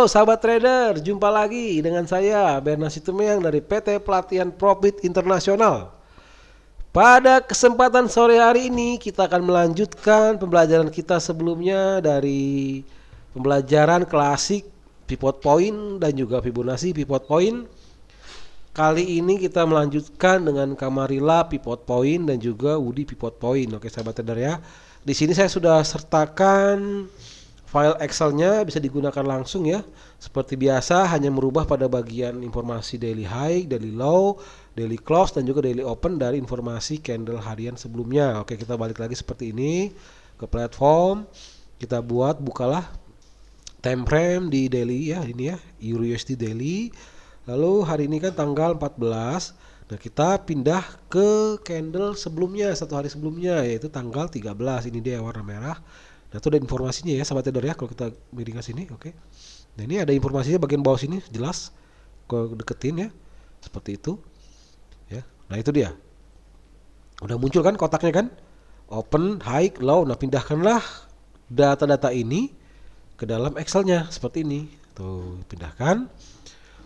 Halo sahabat trader, jumpa lagi dengan saya Bernas Situmorang dari PT Pelatihan Profit Internasional. Pada kesempatan sore hari ini kita akan melanjutkan pembelajaran kita sebelumnya dari pembelajaran klasik pivot point dan juga Fibonacci pivot point. Kali ini kita melanjutkan dengan Camarilla pivot point dan juga Woody pivot point. Oke sahabat trader ya. Di sini saya sudah sertakan file Excel-nya, bisa digunakan langsung ya. Seperti biasa hanya merubah pada bagian informasi daily high, daily low, daily close dan juga daily open dari informasi candle harian sebelumnya. Oke, kita balik lagi seperti ini ke platform. Kita bukalah time frame di daily ya, ini ya, Euro USD daily. Lalu hari ini kan tanggal 14. Nah, kita pindah ke candle sebelumnya, satu hari sebelumnya, yaitu tanggal 13. Ini dia warna merah. Nah, itu ada informasinya ya sahabat trader ya, kalau kita miring ke sini, oke. Nah, ini ada informasinya bagian bawah sini jelas. Kalau deketin ya. Seperti itu. Ya. Nah, itu dia. Udah muncul kan kotaknya kan? Open, high, low. Nah, pindahkanlah data-data ini ke dalam Excel-nya seperti ini. Tuh, pindahkan.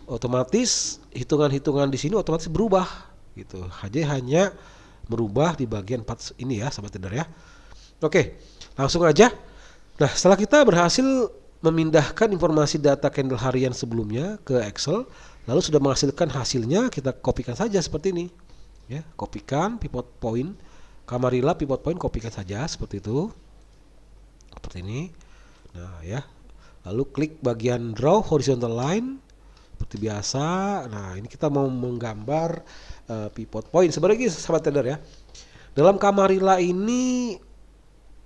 Otomatis hitungan-hitungan di sini otomatis berubah gitu. Hanya merubah di bagian 4 ini ya sahabat trader ya. Oke, langsung aja. Nah, setelah kita berhasil memindahkan informasi data candle harian sebelumnya ke Excel, lalu sudah menghasilkan hasilnya, kita kopikan saja seperti ini. Ya, kopikan pivot point, Camarilla pivot point, kopikan saja seperti itu. Seperti ini. Nah, ya. Lalu klik bagian draw horizontal line seperti biasa. Nah, ini kita mau menggambar pivot point. Sebenarnya sahabat trader ya. Dalam Camarilla ini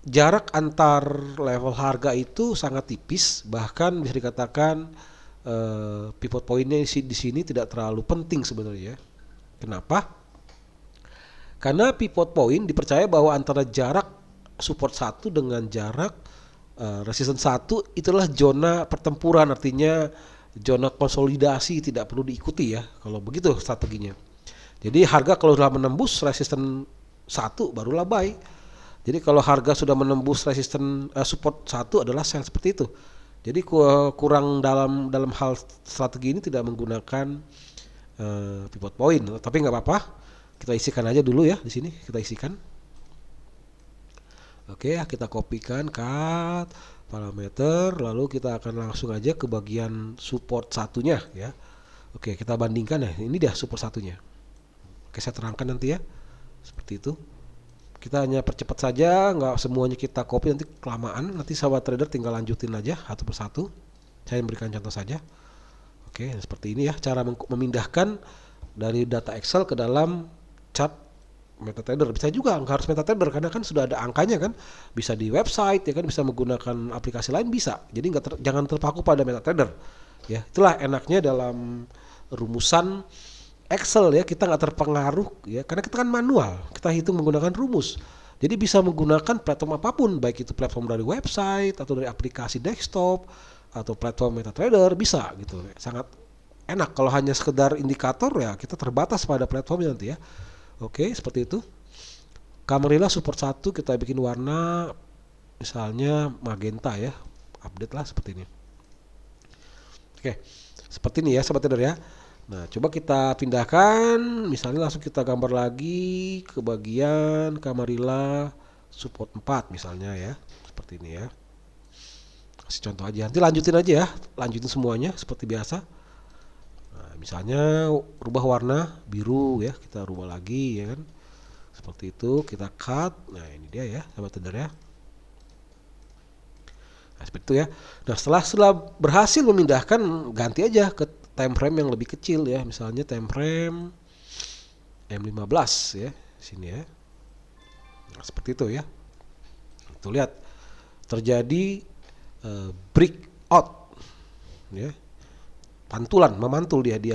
jarak antar level harga itu sangat tipis, bahkan bisa dikatakan pivot pointnya di sini tidak terlalu penting sebenarnya. Kenapa? Karena pivot point dipercaya bahwa antara jarak support 1 dengan jarak resistance 1 itulah zona pertempuran, artinya zona konsolidasi, tidak perlu diikuti ya kalau begitu strateginya. Jadi harga kalau sudah menembus resistance 1 barulah buy. Jadi kalau harga sudah menembus resisten support 1 adalah sell seperti itu. Jadi kurang dalam hal strategi ini tidak menggunakan pivot point, tapi nggak apa-apa. Kita isikan aja dulu ya di sini, kita isikan. Oke, kita kopikan cut parameter, lalu kita akan langsung aja ke bagian support satunya ya. Oke, kita bandingkan ya. Ini dia support satunya. Oke, saya terangkan nanti ya. Seperti itu. Kita hanya percepat saja, nggak semuanya kita copy nanti kelamaan. Nanti sahabat trader tinggal lanjutin aja satu persatu. Saya memberikan contoh saja. Oke, seperti ini ya cara memindahkan dari data Excel ke dalam chart MetaTrader. Bisa juga nggak harus MetaTrader karena kan sudah ada angkanya kan. Bisa di website ya kan, bisa menggunakan aplikasi lain bisa. Jadi jangan terpaku pada MetaTrader. Ya, itulah enaknya dalam rumusan Excel ya, kita nggak terpengaruh ya, karena kita kan manual, kita hitung menggunakan rumus. Jadi bisa menggunakan platform apapun, baik itu platform dari website atau dari aplikasi desktop atau platform MetaTrader bisa gitu. Sangat enak. Kalau hanya sekedar indikator ya kita terbatas pada platformnya nanti ya. Oke, seperti itu. Camarilla support 1 kita bikin warna misalnya magenta ya. Update lah seperti ini. Oke. Seperti ini ya sahabat trader ya. Nah, coba kita pindahkan, misalnya langsung kita gambar lagi ke bagian Camarilla support 4 misalnya ya. Seperti ini ya. Kasih contoh aja. Nanti lanjutin aja ya. Lanjutin semuanya seperti biasa. Nah, misalnya rubah warna biru ya, kita rubah lagi ya kan. Seperti itu, kita cut. Nah, ini dia ya, sahabat trader ya. Nah, seperti itu ya. Nah, setelah berhasil memindahkan, ganti aja ke time frame yang lebih kecil ya, misalnya time frame M15 ya, sini ya. Nah, seperti itu ya. Tuh lihat terjadi breakout ya. Memantul dia di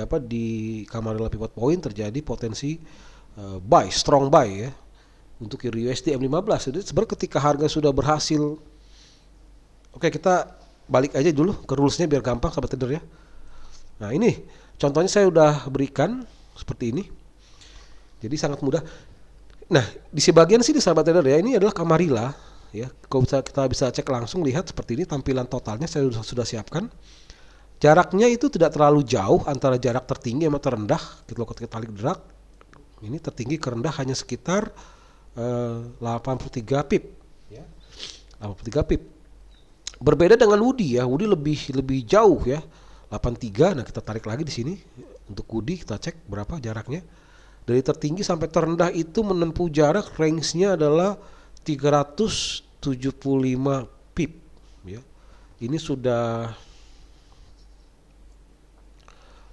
Camarilla pivot point, terjadi potensi buy, strong buy ya untuk USD M15. Jadi sebenarnya ketika harga sudah berhasil, oke, kita balik aja dulu ke rulesnya biar gampang sahabat trader ya. Nah, ini contohnya saya udah berikan seperti ini. Jadi sangat mudah. Nah, di sebagian sini sahabat trader ya, ini adalah Camarilla ya. Kalau kita bisa cek langsung, lihat seperti ini tampilan totalnya saya sudah siapkan. Jaraknya itu tidak terlalu jauh antara jarak tertinggi sama terendah. Kalau kita tarik drag, ini tertinggi ke rendah hanya sekitar 83 pip. Ya. 83 pip. Berbeda dengan Woody ya. Woody lebih jauh ya. 83. Nah, kita tarik lagi di sini. Untuk Woody kita cek berapa jaraknya. Dari tertinggi sampai terendah itu menempuh jarak range-nya adalah 375 pip ya. Ini sudah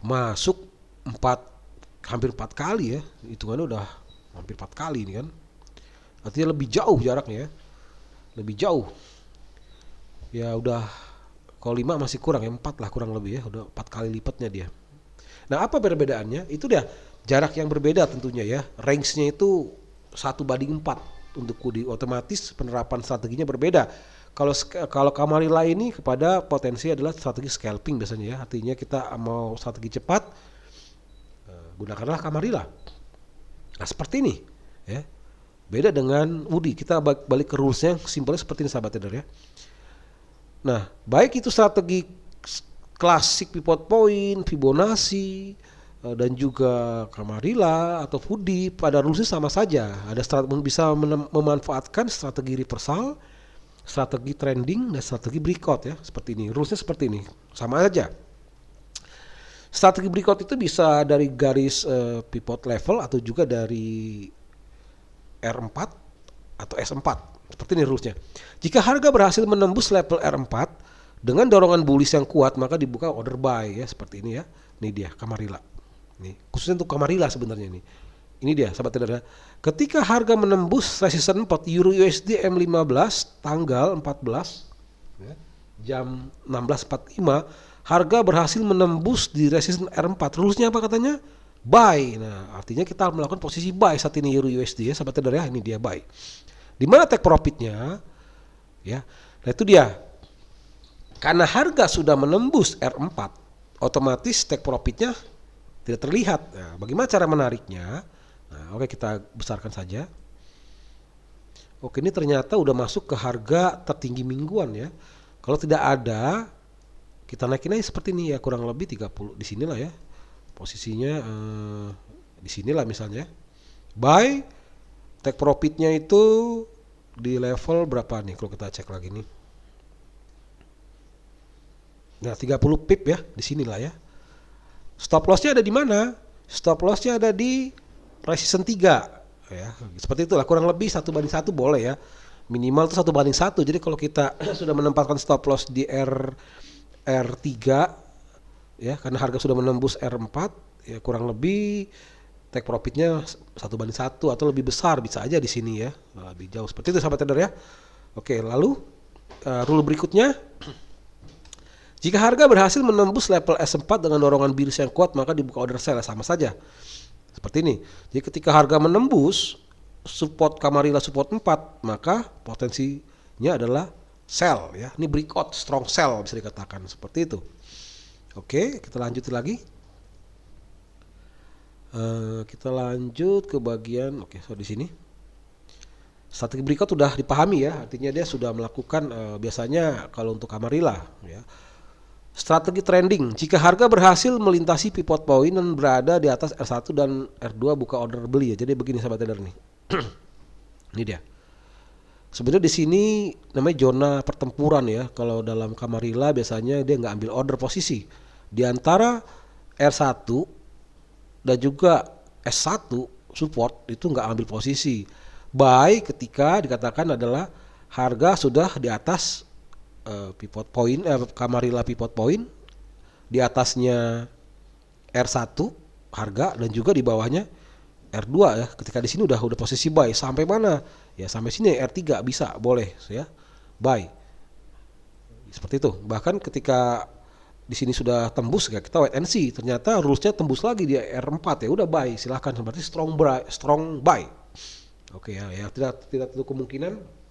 masuk hampir 4 kali ya. Hitungannya udah hampir 4 kali ini kan. Artinya lebih jauh jaraknya ya. Lebih jauh. Ya udah, kalau 5 masih kurang ya, 4 lah kurang lebih ya. Udah 4 kali lipatnya dia. Nah, apa perbedaannya? Itu dia jarak yang berbeda tentunya ya. Range-nya itu 1:4 untuk Woody. Otomatis penerapan strateginya berbeda. Kalau Camarilla ini kepada potensi adalah strategi scalping biasanya ya. Artinya kita mau strategi cepat, gunakanlah Camarilla. Nah, seperti ini ya. Beda dengan Woody. Kita balik ke rules-nya, simpelnya seperti ini sahabat trader ya. Nah, baik itu strategi klasik pivot point, Fibonacci, dan juga Camarilla atau Woody, pada rulesnya sama saja. Ada bisa memanfaatkan strategi reversal, strategi trending, dan strategi breakout ya. Seperti ini, rulesnya seperti ini, sama aja. Strategi breakout itu bisa dari garis pivot level atau juga dari R4 atau S4. Seperti ini rulesnya. Jika harga berhasil menembus level R4 dengan dorongan bullish yang kuat, maka dibuka order buy ya, seperti ini ya. Ini dia Camarilla. Nih, khususnya untuk Camarilla sebenarnya ini. Ini dia sahabat trader. Ketika harga menembus resistance 4 Euro USD M15 tanggal 14 ya, jam 16.45, harga berhasil menembus di resistance R4. Rulesnya apa katanya? Buy. Nah, artinya kita melakukan posisi buy saat ini Euro USD ya, sahabat trader ya. Ini dia buy. Di mana take profitnya? Ya. Nah, itu dia. Karena harga sudah menembus R4, otomatis take profitnya tidak terlihat. Nah, bagaimana cara menariknya? Nah, oke, kita besarkan saja. Oke, ini ternyata udah masuk ke harga tertinggi mingguan ya. Kalau tidak ada, kita naikin aja seperti ini ya, kurang lebih 30 di sinilah ya. Posisinya di sinilah misalnya. Buy, take profitnya itu di level berapa nih kalau kita cek lagi nih. Nah, 30 pip ya, di sinilah ya. Stop loss-nya ada di mana? Stop loss-nya ada di resistance 3 ya. Seperti itulah, kurang lebih 1:1 boleh ya. Minimal itu 1:1. Jadi kalau kita sudah menempatkan stop loss di R3 ya, karena harga sudah menembus R4 ya, kurang lebih take profitnya 1:1 atau lebih besar bisa aja di sini ya. Lebih jauh seperti itu sahabat trader ya. Oke, lalu rule berikutnya. Jika harga berhasil menembus level S4 dengan dorongan bullish yang kuat, maka dibuka order sell, sama saja. Seperti ini. Jadi ketika harga menembus support Camarilla support 4, maka potensinya adalah sell ya. Ini breakout, strong sell bisa dikatakan seperti itu. Oke, kita lanjut lagi. Kita lanjut ke bagian di sini. Strategi breakout sudah dipahami ya, artinya dia sudah melakukan biasanya kalau untuk Camarilla ya. Strategi trending, jika harga berhasil melintasi pivot point dan berada di atas R1 dan R2, buka order beli ya. Jadi begini sahabat trader nih. Ini dia. Sebenarnya di sini namanya zona pertempuran ya. Kalau dalam Camarilla biasanya dia nggak ambil order posisi di antara R1 dan juga S1 support, itu nggak ambil posisi. Buy ketika dikatakan adalah harga sudah di atas pivot point, Camarilla pivot point, di atasnya R1 harga dan juga di bawahnya R2 ya. Ketika di sini udah posisi buy sampai mana? Ya sampai sini R3 bisa, boleh ya. Buy. Seperti itu. Bahkan ketika di sini sudah tembus ya, kita wait and see. Ternyata rulesnya tembus lagi di R4 ya, udah buy, silahkan. Berarti strong buy. Oke ya, tidak tentu kemungkinan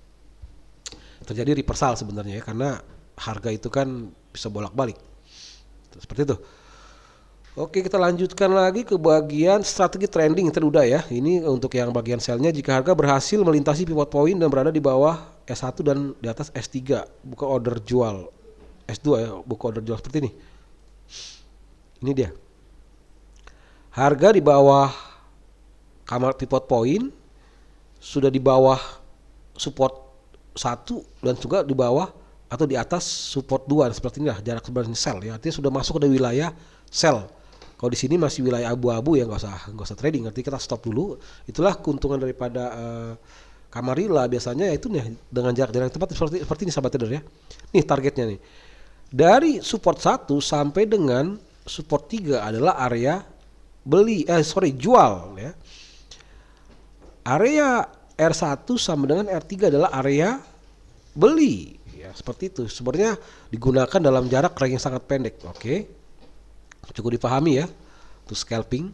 terjadi reversal sebenarnya ya, karena harga itu kan bisa bolak-balik. Seperti itu. Oke, kita lanjutkan lagi ke bagian strategi trending yang udah ya. Ini untuk yang bagian sell-nya, jika harga berhasil melintasi pivot point dan berada di bawah S1 dan di atas S3, buka order jual. S2 ya, buka order jual seperti ini. Ini dia. Harga di bawah kamar pivot point sudah di bawah support 1 dan juga di bawah atau di atas support 2 seperti inilah jarak sebenarnya sell ya. Artinya sudah masuk ke wilayah sell. Kalau di sini masih wilayah abu-abu ya nggak usah trading. Artinya kita stop dulu. Itulah keuntungan daripada Camarilla biasanya itu nih dengan jarak tepat seperti ini sahabat trader ya. Nih targetnya nih. Dari support 1 sampai dengan support 3 adalah area jual ya. Area R1 sama dengan R3 adalah area beli ya, seperti itu. Sebenarnya digunakan dalam jarak yang sangat pendek. Oke. Cukup dipahami ya. Untuk scalping.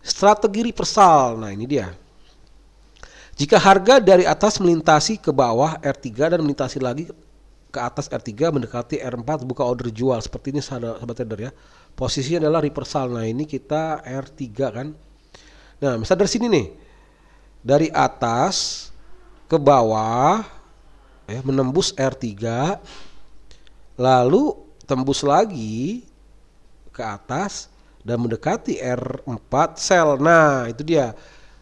Strategi reversal. Nah, ini dia. Jika harga dari atas melintasi ke bawah R3 dan melintasi lagi ke atas R3 mendekati R4 buka order jual. Seperti ini sahabat trader ya. Posisinya adalah reversal. Nah, ini kita R3 kan. Nah, misal dari sini nih. Dari atas ke bawah ya, menembus R3 lalu tembus lagi ke atas dan mendekati R4 sell. Nah, itu dia.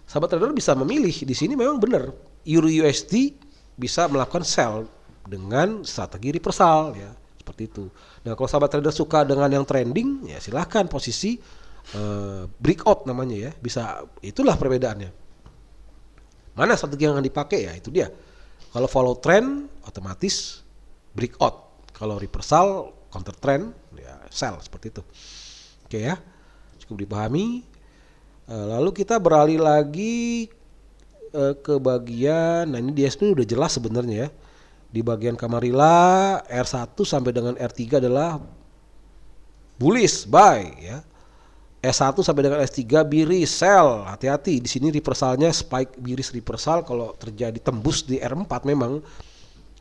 Sahabat trader bisa memilih di sini memang benar Euro USD bisa melakukan sell dengan strategi reversal ya, seperti itu. Nah, kalau sahabat trader suka dengan yang trending ya silahkan posisi breakout namanya ya. Bisa, itulah perbedaannya. Mana strategi yang akan dipakai ya itu dia. Kalau follow trend otomatis breakout. Kalau reversal counter trend ya sell seperti itu. Oke ya. Cukup dipahami. Lalu kita beralih lagi ke bagian, nah ini dia udah jelas sebenarnya ya. Di bagian Camarilla R1 sampai dengan R3 adalah bullish buy ya. S1 sampai dengan S3 bearish sell. Hati-hati di sini reversalnya spike bearish reversal. Kalau terjadi tembus di R4 memang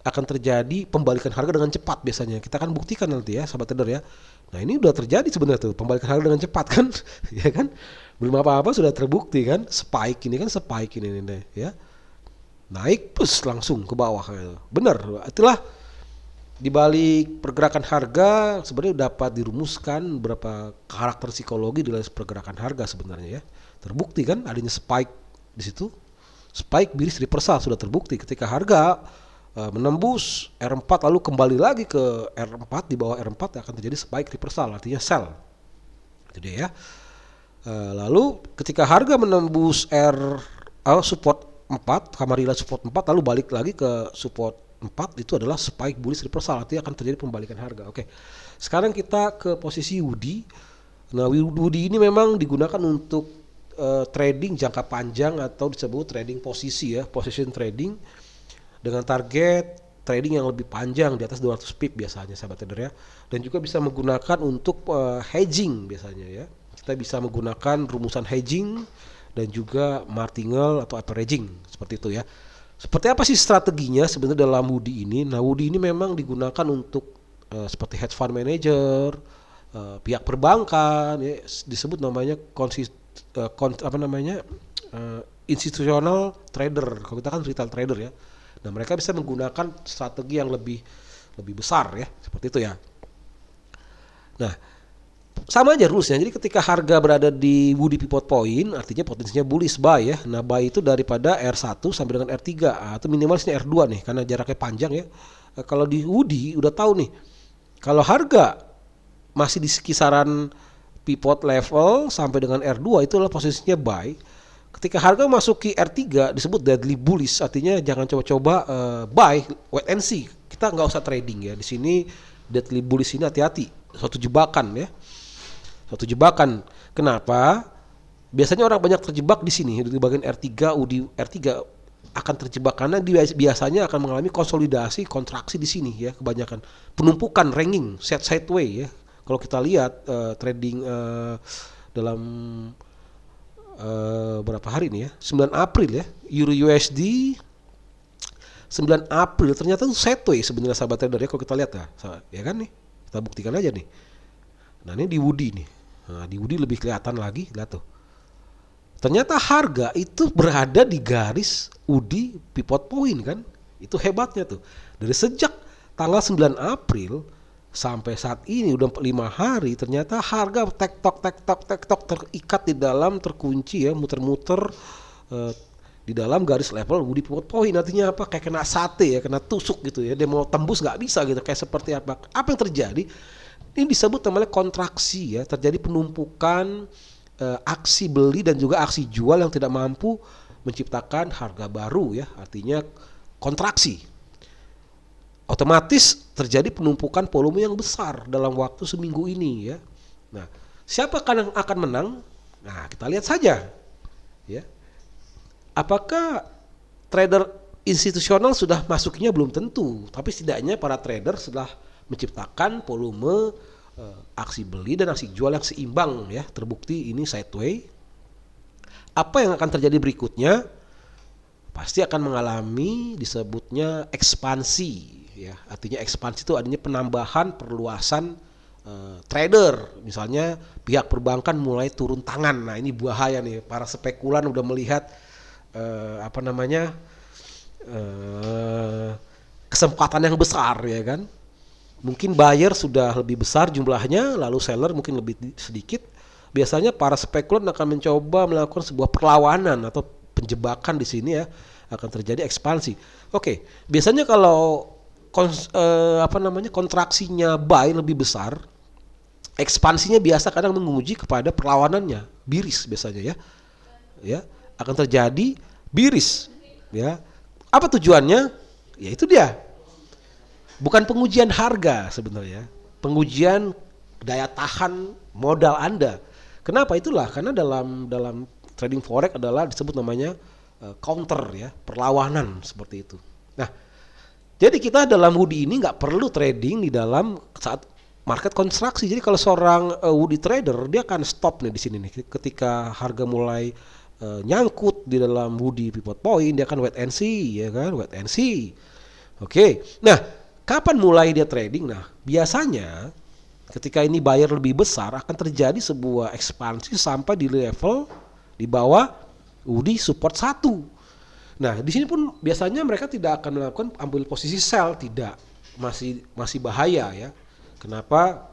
akan terjadi pembalikan harga dengan cepat biasanya. Kita akan buktikan nanti ya sahabat trader ya. Nah, ini udah terjadi sebenarnya tuh pembalikan harga dengan cepat kan. Ya kan? Belum apa-apa sudah terbukti kan. Spike ini ya. Naik plus langsung ke bawah gitu. Benar. Itulah di balik pergerakan harga sebenarnya dapat dirumuskan beberapa karakter psikologi di dalam pergerakan harga sebenarnya ya. Terbukti kan adanya spike di situ. Spike bearish reversal sudah terbukti ketika harga menembus R4 lalu kembali lagi ke R4, di bawah R4 akan terjadi spike reversal artinya sell. Itu dia ya. Lalu ketika harga menembus support 4, Camarilla support 4 lalu balik lagi ke support 4 itu adalah spike bullish reversal artinya akan terjadi pembalikan harga. Oke. Sekarang kita ke posisi Woody. Nah, Woody ini memang digunakan untuk trading jangka panjang atau disebut trading posisi ya, position trading dengan target trading yang lebih panjang di atas 200 pip biasanya sahabat trader ya. Dan juga bisa menggunakan untuk hedging biasanya ya. Kita bisa menggunakan rumusan hedging dan juga martingale atau averaging seperti itu ya. Seperti apa sih strateginya sebenarnya dalam Woody ini? Nah, Woody ini memang digunakan untuk seperti hedge fund manager, pihak perbankan ya, disebut namanya institutional trader. Kalau kita kan retail trader ya. Nah, mereka bisa menggunakan strategi yang lebih besar ya, seperti itu ya. Nah, sama aja rulesnya. Jadi ketika harga berada di Woody pivot point, artinya potensinya bullish buy ya. Nah, buy itu daripada R1 sampai dengan R3 atau minimalnya R2 nih, karena jaraknya panjang ya. Kalau di Woody udah tahu nih, kalau harga masih di kisaran pivot level sampai dengan R2 itu adalah posisinya buy. Ketika harga masuk ke R3 disebut deadly bullish, artinya jangan coba-coba buy, wait and see. Kita nggak usah trading ya. Di sini deadly bullish ini hati-hati, suatu jebakan ya. Suatu jebakan. Kenapa? Biasanya orang banyak terjebak di sini di bagian R3, UD R3 akan terjebak karena dia biasanya akan mengalami konsolidasi, kontraksi di sini ya, kebanyakan penumpukan ranking set sideway ya. Kalau kita lihat trading dalam berapa hari ini ya, 9 April ya, Euro USD 9 April ternyata itu sideway sebenarnya sahabat trader ya, kalau kita lihat ya kan nih, kita buktikan aja nih. Nah, ini di Woody nih. Nah, di Woody lebih kelihatan lagi, lihat tuh. Ternyata harga itu berada di garis Woody pivot point kan. Itu hebatnya tuh. Dari sejak tanggal 9 April sampai saat ini udah 5 hari ternyata harga tektok terikat di dalam, terkunci ya, muter-muter di dalam garis level Woody pivot point. Artinya apa? Kayak kena sate ya, kena tusuk gitu ya. Dia mau tembus nggak bisa gitu. Kayak seperti apa? Apa yang terjadi? Ini disebut namanya kontraksi ya. Terjadi penumpukan aksi beli dan juga aksi jual yang tidak mampu menciptakan harga baru ya. Artinya kontraksi. Otomatis terjadi penumpukan volume yang besar dalam waktu seminggu ini ya. Nah, siapa yang akan menang? Nah, kita lihat saja ya. Apakah trader institusional sudah masuknya? Belum tentu, tapi setidaknya para trader sudah menciptakan volume aksi beli dan aksi jual yang seimbang ya. Terbukti ini sideway. Apa yang akan terjadi berikutnya? Pasti akan mengalami disebutnya ekspansi ya. Artinya ekspansi itu artinya penambahan, perluasan trader. Misalnya pihak perbankan mulai turun tangan. Nah, ini bahaya nih. Para spekulan udah melihat kesempatan yang besar ya kan. Mungkin buyer sudah lebih besar jumlahnya, lalu seller mungkin lebih sedikit. Biasanya para spekulan akan mencoba melakukan sebuah perlawanan atau penjebakan di sini ya, akan terjadi ekspansi. Oke, biasanya kalau kontraksinya buy lebih besar, ekspansinya biasa kadang menguji kepada perlawanannya, biris biasanya ya. Ya, akan terjadi biris ya. Apa tujuannya? Ya itu dia. Bukan pengujian harga sebenarnya, pengujian daya tahan modal Anda. Kenapa? Itulah karena dalam trading forex adalah disebut namanya counter ya, perlawanan seperti itu. Nah, jadi kita dalam Woody ini nggak perlu trading di dalam saat market kontraksi. Jadi kalau seorang Woody trader dia akan stop nih di sini nih ketika harga mulai nyangkut di dalam Woody pivot point, dia akan wait and see ya kan, wait and see. Oke. Nah, kapan mulai dia trading? Nah, biasanya ketika ini buyer lebih besar akan terjadi sebuah ekspansi sampai di level di bawah Woody support 1. Nah, di sini pun biasanya mereka tidak akan melakukan ambil posisi sell, tidak. Masih bahaya ya. Kenapa?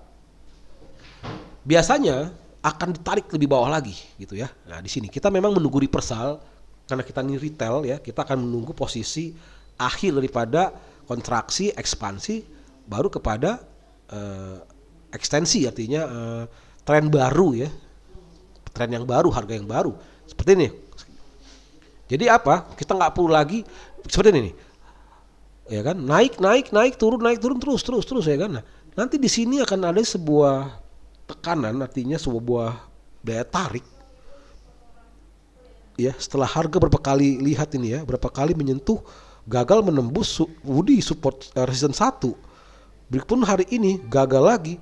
Biasanya akan ditarik lebih bawah lagi gitu ya. Nah, di sini kita memang menunggu reversal karena kita ini retail ya, kita akan menunggu posisi akhir daripada kontraksi, ekspansi baru kepada ekstensi, artinya tren baru ya. Tren yang baru, harga yang baru. Seperti ini. Jadi apa? Kita nggak perlu lagi seperti ini nih. Ya kan? Naik, turun terus ya kan. Nah, nanti di sini akan ada sebuah tekanan, artinya sebuah daya tarik ya, setelah harga berapa kali lihat ini ya, berapa kali menyentuh, gagal menembus Woody support resistance 1, berikutnya hari ini gagal lagi.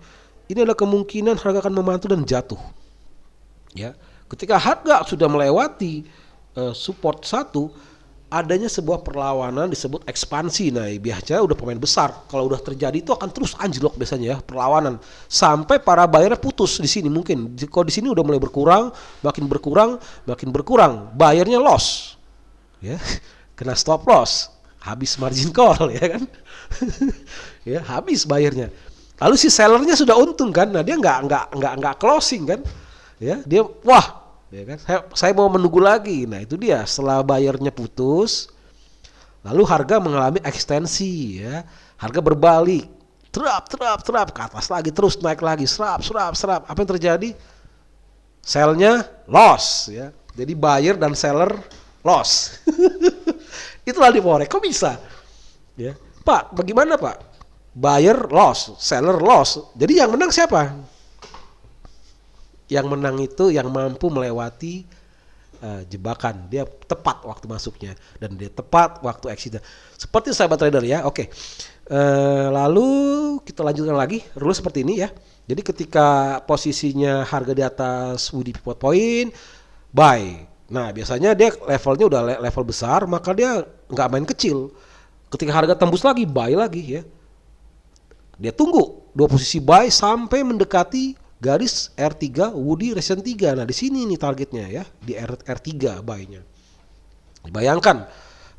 Ini adalah kemungkinan harga akan memantul dan jatuh ya. Ketika harga sudah melewati support 1, adanya sebuah perlawanan disebut ekspansi. Nah, biasanya udah pemain besar. Kalau udah terjadi itu akan terus anjlok biasanya ya, perlawanan sampai para buyer putus di sini mungkin. Kalau di sini udah mulai berkurang, makin berkurang, buyernya loss. Ya. Kena stop loss, habis margin call ya kan. Ya, habis buyernya. Lalu si sellernya sudah untung kan. Nah, dia enggak closing kan. Ya, dia wah, ya kan? Saya mau menunggu lagi. Nah, itu dia, setelah bayarnya putus, lalu harga mengalami ekstensi ya. Harga berbalik, terap ke atas lagi, terus naik lagi, serap. Apa yang terjadi? Sellnya loss ya. Jadi buyer dan seller loss. Itulah di forex. Kok bisa? Ya. Pak, bagaimana Pak? Buyer loss, seller loss. Jadi yang menang siapa? Yang menang itu yang mampu melewati jebakan. Dia tepat waktu masuknya dan dia tepat waktu exitnya. Seperti sahabat trader ya. Oke. Lalu kita lanjutkan lagi. Rule seperti ini ya. Jadi ketika posisinya harga di atas Woody pivot point, buy. Nah, biasanya dia levelnya udah level besar, maka dia nggak main kecil. Ketika harga tembus lagi, buy lagi ya. Dia tunggu dua posisi buy sampai mendekati garis R3 Woody resistance 3. Nah, di sini nih targetnya ya, di R3 buy-nya. Bayangkan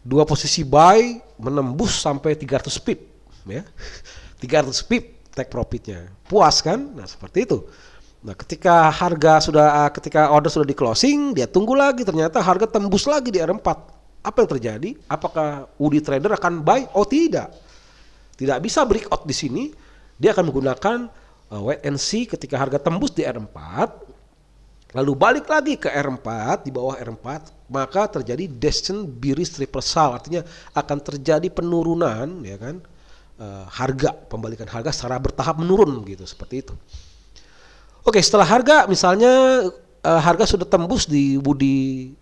dua posisi buy menembus sampai 300 pip ya. 300 pip take profitnya. Puas kan? Nah, seperti itu. Nah, ketika order sudah di closing, dia tunggu lagi, ternyata harga tembus lagi di R4. Apa yang terjadi? Apakah Woody trader akan buy? Oh, tidak. Tidak bisa breakout di sini. Dia akan menggunakan wait and see ketika harga tembus di R4, lalu balik lagi ke R4, di bawah R4, maka terjadi descent bearish reversal, artinya akan terjadi penurunan, ya kan? Pembalikan harga secara bertahap menurun gitu, seperti itu. Oke, setelah harga misalnya harga sudah tembus di Woody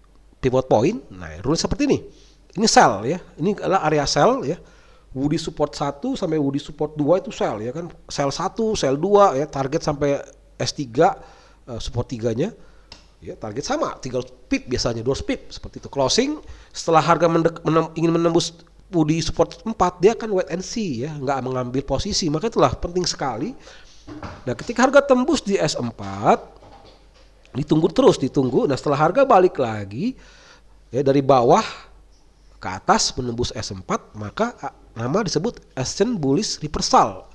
pivot point, nah rule seperti ini. Ini sell ya, ini adalah area sell ya. Woody support 1 sampai Woody support 2 itu sell ya kan. Sell 1, sell 2 ya, target sampai S3 support 3-nya. Ya, target sama 300 pip biasanya, 200 pip seperti itu. Closing setelah harga ingin menembus Woody support 4, dia akan wait and see ya, nggak mengambil posisi. Maka itulah penting sekali. Nah, ketika harga tembus di S4, ditunggu. Nah, setelah harga balik lagi ya dari bawah ke atas menembus S4, maka nama disebut ascent bullish reversal.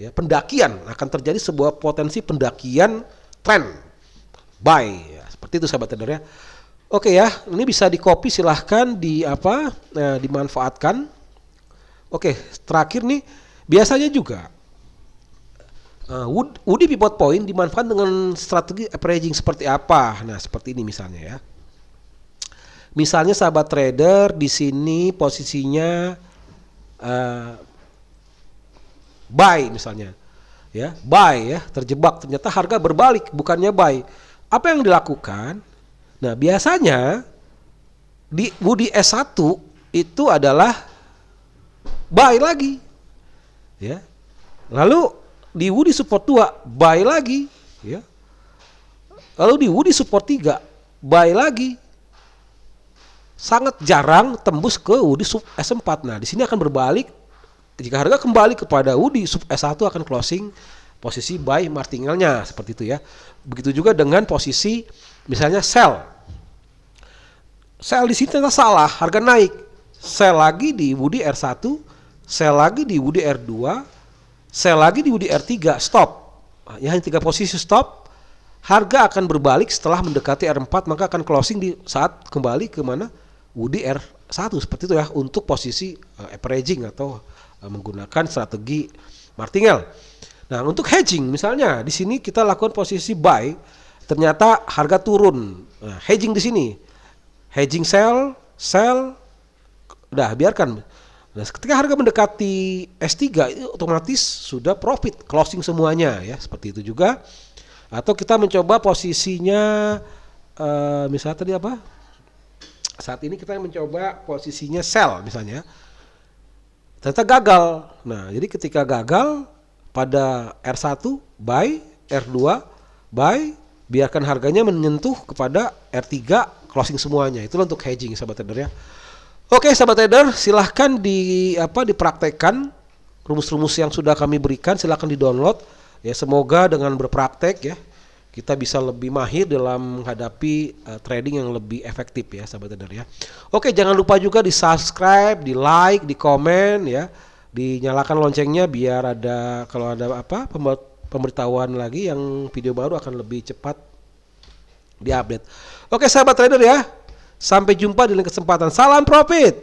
Ya, pendakian, akan terjadi sebuah potensi pendakian trend buy. Ya, seperti itu sahabat trader ya. Oke ya, ini bisa di copy, silahkan dimanfaatkan. Oke, terakhir nih, biasanya juga Woody pivot point dimanfaatkan dengan strategi averaging seperti apa? Nah, seperti ini misalnya ya. Misalnya sahabat trader di sini posisinya buy misalnya. Ya, buy ya, terjebak, ternyata harga berbalik bukannya buy. Apa yang dilakukan? Nah, biasanya di Woody S1 itu adalah buy lagi. Ya. Lalu di Woody support 2 buy lagi ya. Lalu di Woody support 3 buy lagi. Sangat jarang tembus ke Woody sub S4. Nah, di sini akan berbalik. Jika harga kembali kepada Woody sub S1 akan closing posisi buy martingale-nya seperti itu ya. Begitu juga dengan posisi misalnya sell. Sell di sini ternyata salah, harga naik. Sell lagi di Woody R1, sell lagi di Woody R2, sell lagi di Woody R3, stop. Ya, hanya 3 posisi stop. Harga akan berbalik setelah mendekati R4, maka akan closing di saat kembali ke mana? Woody R1 seperti itu ya, untuk posisi averaging atau menggunakan strategi martingale. Nah, untuk hedging misalnya di sini kita lakukan posisi buy, ternyata harga turun. Nah, hedging di sini. Hedging sell, udah biarkan. Nah, ketika harga mendekati S3 itu otomatis sudah profit, closing semuanya ya, seperti itu juga. Atau kita mencoba posisinya misalnya tadi apa? Saat ini kita mencoba posisinya sell misalnya. Ternyata gagal. Nah, jadi ketika gagal pada R1 buy, R2 buy, biarkan harganya menyentuh kepada R3, closing semuanya. Itulah untuk hedging sahabat trader ya. Oke sahabat trader, silahkan dipraktekkan rumus-rumus yang sudah kami berikan, silahkan di-download ya. Semoga dengan berpraktek ya kita bisa lebih mahir dalam menghadapi trading yang lebih efektif ya sahabat trader ya. Oke, jangan lupa juga di-subscribe, di-like, di-komen ya. Dinyalakan loncengnya biar kalau ada pemberitahuan lagi yang video baru akan lebih cepat diupdate. Oke sahabat trader ya. Sampai jumpa di lain kesempatan. Salam profit.